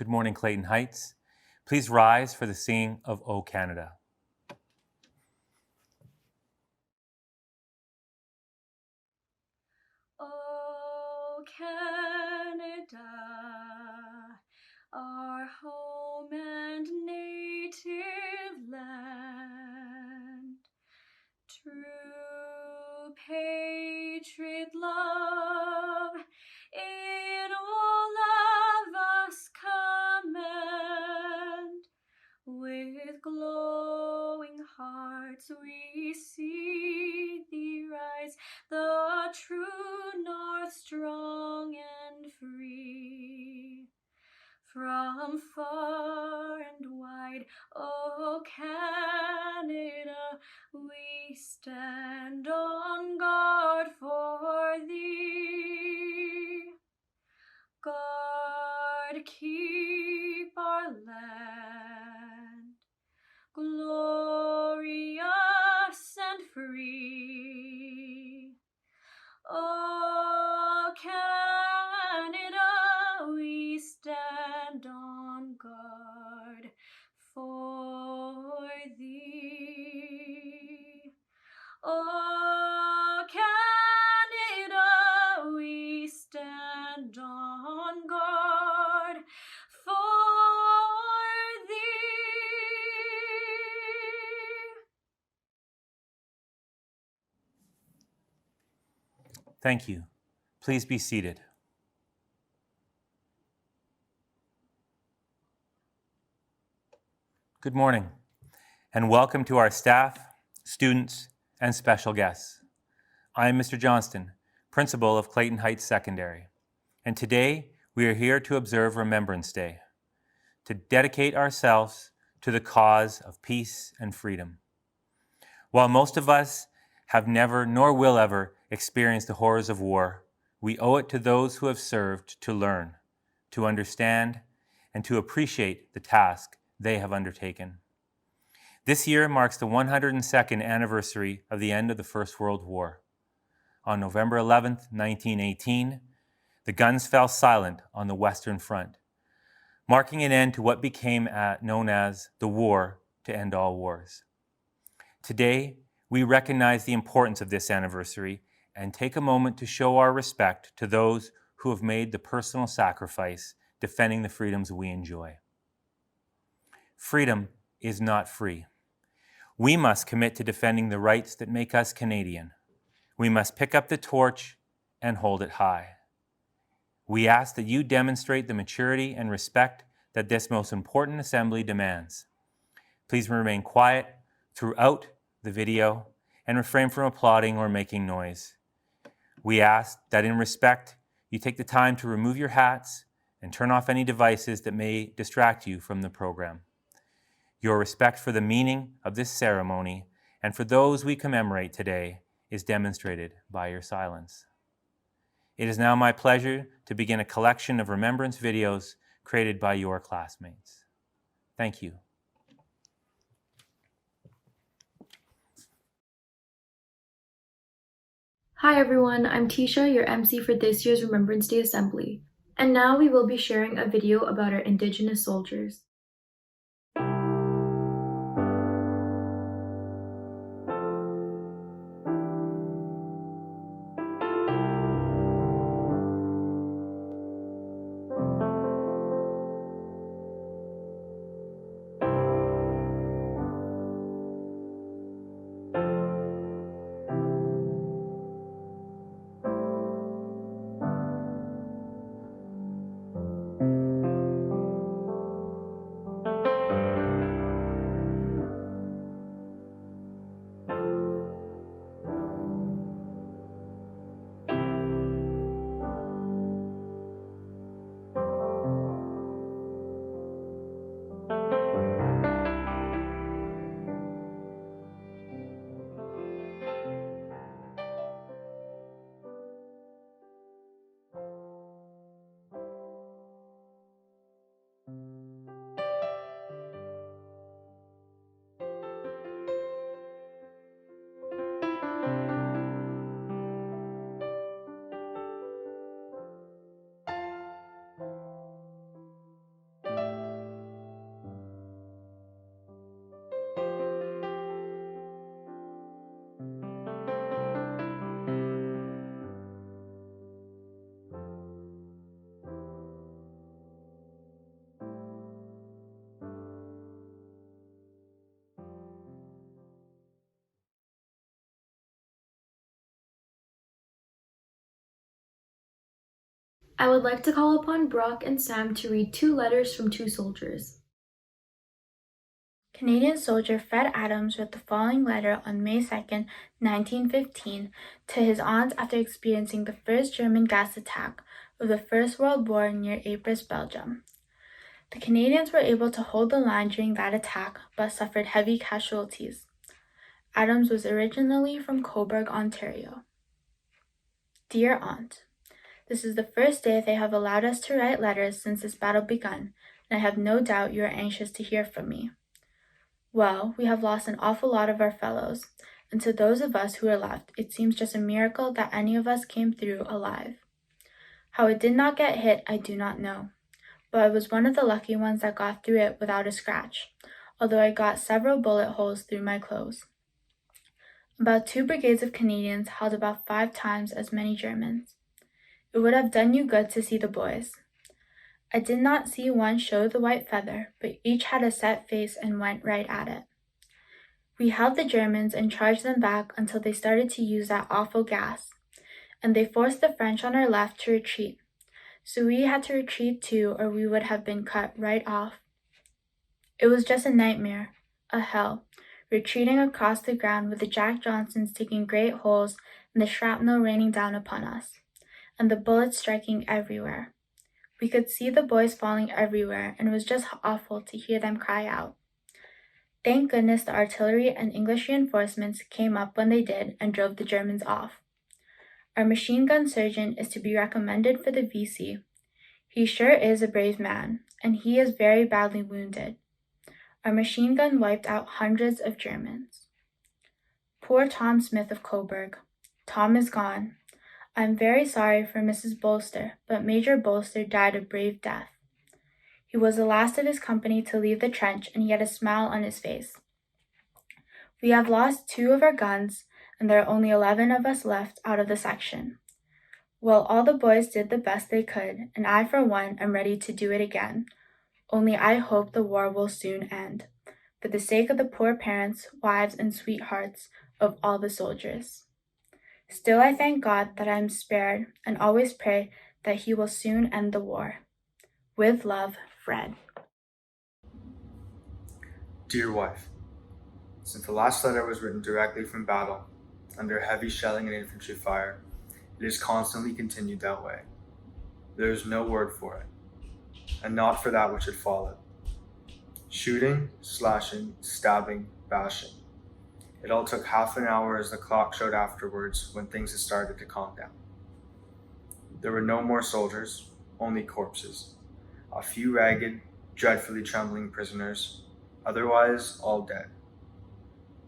Good morning, Clayton Heights. Please rise for the singing of O Canada. O Canada, our home and native land, true patriot love in all of us command. With glowing hearts we see thee rise, the true north, strong and free. From far and wide, O Canada, we stand on guard for thee. God, keep our land glorious and free. O Canada, we stand on guard for thee. O Canada, we stand on guard for thee. Thank you. Please be seated. Good morning, and welcome to our staff, students, and special guests. I am Mr. Johnston, principal of Clayton Heights Secondary, and today we are here to observe Remembrance Day, to dedicate ourselves to the cause of peace and freedom. While most of us have never nor will ever experience the horrors of war, we owe it to those who have served to learn, to understand, and to appreciate the task they have undertaken. This year marks the 102nd anniversary of the end of the First World War. On November 11th, 1918, the guns fell silent on the Western Front, marking an end to what became known as the War to End All Wars. Today, we recognize the importance of this anniversary and take a moment to show our respect to those who have made the personal sacrifice defending the freedoms we enjoy. Freedom is not free. We must commit to defending the rights that make us Canadian. We must pick up the torch and hold it high. We ask that you demonstrate the maturity and respect that this most important assembly demands. Please remain quiet throughout the video and refrain from applauding or making noise. We ask that in respect, you take the time to remove your hats and turn off any devices that may distract you from the program. Your respect for the meaning of this ceremony and for those we commemorate today is demonstrated by your silence. It is now my pleasure to begin a collection of remembrance videos created by your classmates. Thank you. Hi everyone, I'm Tisha, your MC for this year's Remembrance Day Assembly. And now we will be sharing a video about our Indigenous soldiers. I would like to call upon Brock and Sam to read 2 letters from 2 soldiers. Canadian soldier Fred Adams wrote the following letter on May 2nd, 1915, to his aunt after experiencing the first German gas attack of the First World War near Ypres, Belgium. The Canadians were able to hold the line during that attack, but suffered heavy casualties. Adams was originally from Cobourg, Ontario. Dear Aunt, this is the first day they have allowed us to write letters since this battle begun, and I have no doubt you are anxious to hear from me. Well, we have lost an awful lot of our fellows, and to those of us who are left, it seems just a miracle that any of us came through alive. How it did not get hit, I do not know, but I was one of the lucky ones that got through it without a scratch, although I got several bullet holes through my clothes. About 2 brigades of Canadians held about 5 times as many Germans. It would have done you good to see the boys. I did not see one show the white feather, but each had a set face and went right at it. We held the Germans and charged them back until they started to use that awful gas, and they forced the French on our left to retreat. So we had to retreat too, or we would have been cut right off. It was just a nightmare, a hell, retreating across the ground with the Jack Johnsons taking great holes and the shrapnel raining down upon us, and the bullets striking everywhere. We could see the boys falling everywhere, and it was just awful to hear them cry out. Thank goodness the artillery and English reinforcements came up when they did and drove the Germans off. Our machine gun surgeon is to be recommended for the VC. He sure is a brave man, and he is very badly wounded. Our machine gun wiped out hundreds of Germans. Poor Tom Smith of Cobourg. Tom is gone. I am very sorry for Mrs. Bolster, but Major Bolster died a brave death. He was the last of his company to leave the trench, and he had a smile on his face. We have lost 2 of our guns, and there are only 11 of us left out of the section. Well, all the boys did the best they could, and I, for one, am ready to do it again. Only I hope the war will soon end, for the sake of the poor parents, wives, and sweethearts of all the soldiers. Still, I thank God that I am spared, and always pray that He will soon end the war. With love, Fred. Dear wife, since the last letter was written directly from battle, under heavy shelling and infantry fire, it has constantly continued that way. There is no word for it, and not for that which had followed. Shooting, slashing, stabbing, bashing. It all took half an hour as the clock showed afterwards when things had started to calm down. There were no more soldiers, only corpses. A few ragged, dreadfully trembling prisoners, otherwise all dead.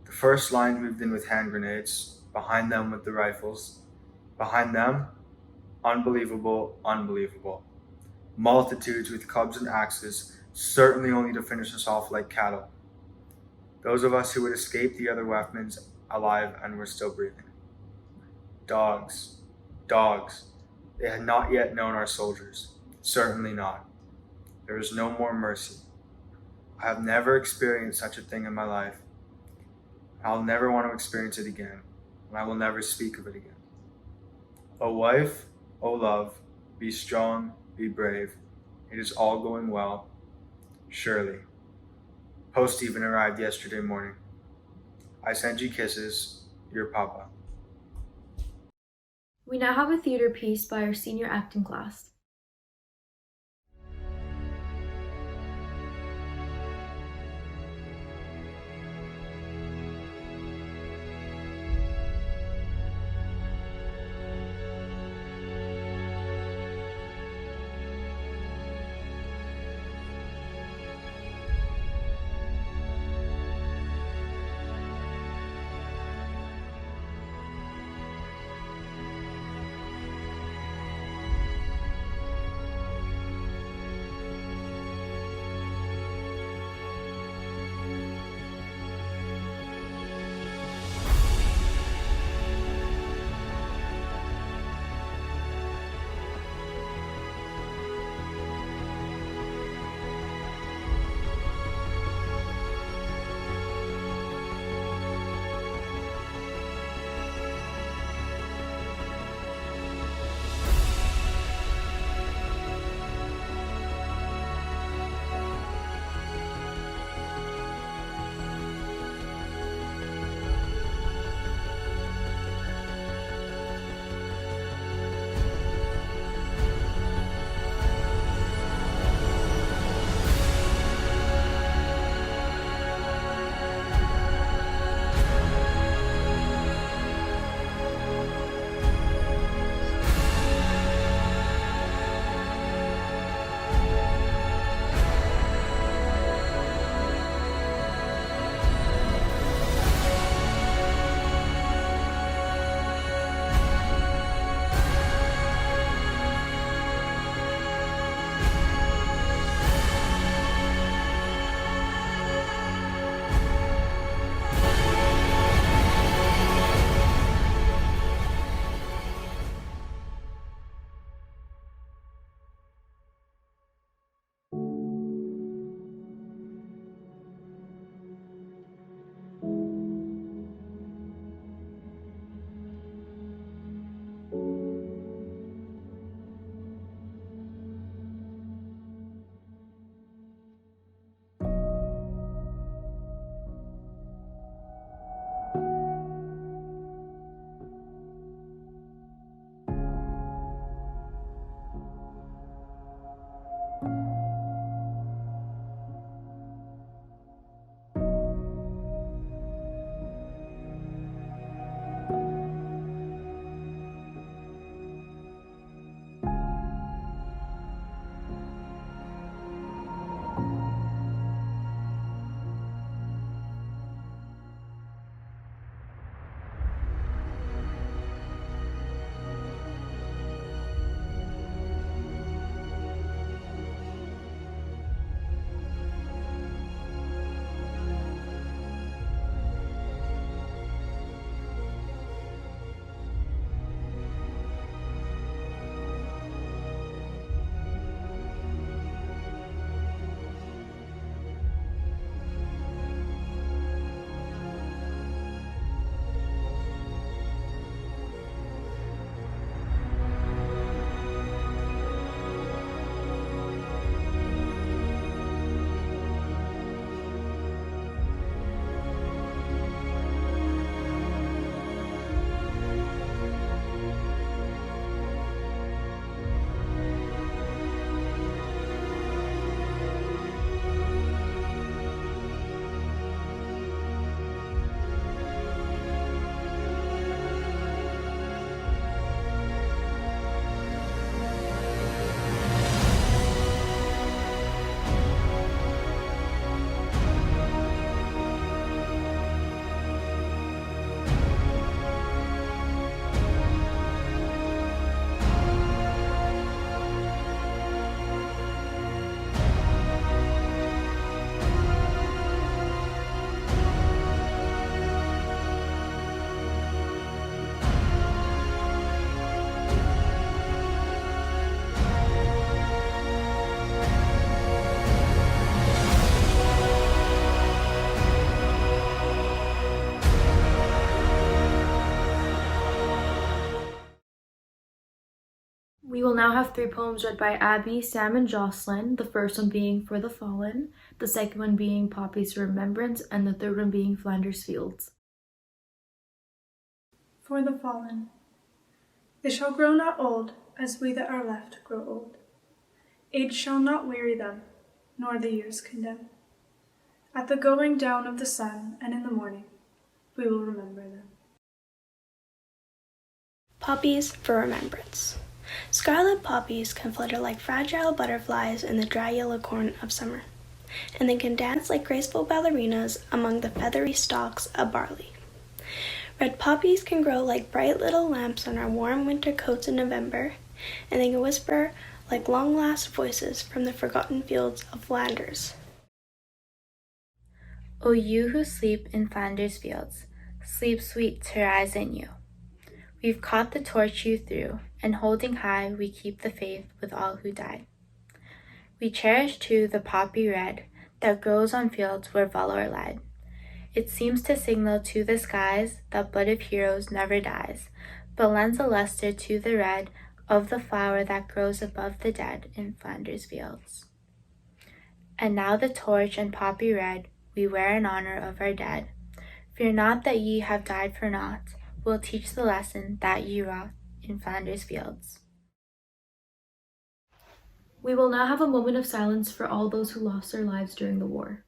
The first line moved in with hand grenades, behind them with the rifles. Behind them, unbelievable, unbelievable. Multitudes with clubs and axes, certainly only to finish us off like cattle. Those of us who had escaped the other weapons alive and were still breathing. Dogs, dogs. They had not yet known our soldiers. Certainly not. There was no more mercy. I have never experienced such a thing in my life. I'll never want to experience it again, and I will never speak of it again. O wife, O love, be strong, be brave. It is all going well. Surely. Post even arrived yesterday morning. I send you kisses, your papa. We now have a theater piece by our senior acting class. We will now have 3 poems read by Abbie, Sam, and Jocelyn, the first one being For the Fallen, the second one being Poppies for Remembrance, and the third one being Flanders Fields. For the fallen. They shall grow not old, as we that are left grow old. Age shall not weary them, nor the years condemn. At the going down of the sun, and in the morning, we will remember them. Poppies for Remembrance. Scarlet poppies can flutter like fragile butterflies in the dry yellow corn of summer, and they can dance like graceful ballerinas among the feathery stalks of barley. Red poppies can grow like bright little lamps on our warm winter coats in November, and they can whisper like long-lost voices from the forgotten fields of Flanders. O you who sleep in Flanders fields, sleep sweet to rise in you. We've caught the torch you threw, and holding high we keep the faith with all who died. We cherish too the poppy red that grows on fields where valor led. It seems to signal to the skies that blood of heroes never dies, but lends a luster to the red of the flower that grows above the dead in Flanders fields. And now the torch and poppy red we wear in honor of our dead. Fear not that ye have died for naught, we'll teach the lesson that ye wrought in Flanders fields. We will now have a moment of silence for all those who lost their lives during the war.